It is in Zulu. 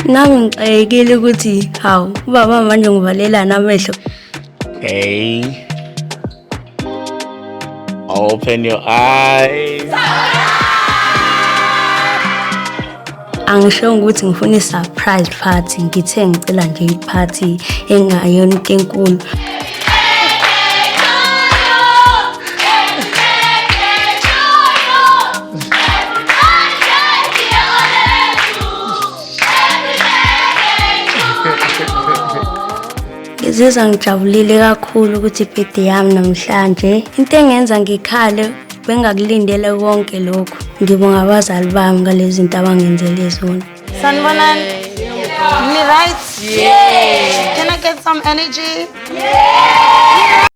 Nami ngixakekile ukuthi hawu ubaba manje ngivalelani amehlo. Okay. Open your eyes. Angisho ukuthi ngifuna i-surprise party, ngithe ngicela nje i-party engayona into enkulu. Ngizizwa ngijabulile kakhulu ukuthi ibhedi yami namhlanje. Into engenza ngikhale bengakulindele konke lokhu. Ngibonga abazali bami ngalezi zinto abangenzele zona. Sanibonani. Me right? Yeah. Can I get some energy? Yeah.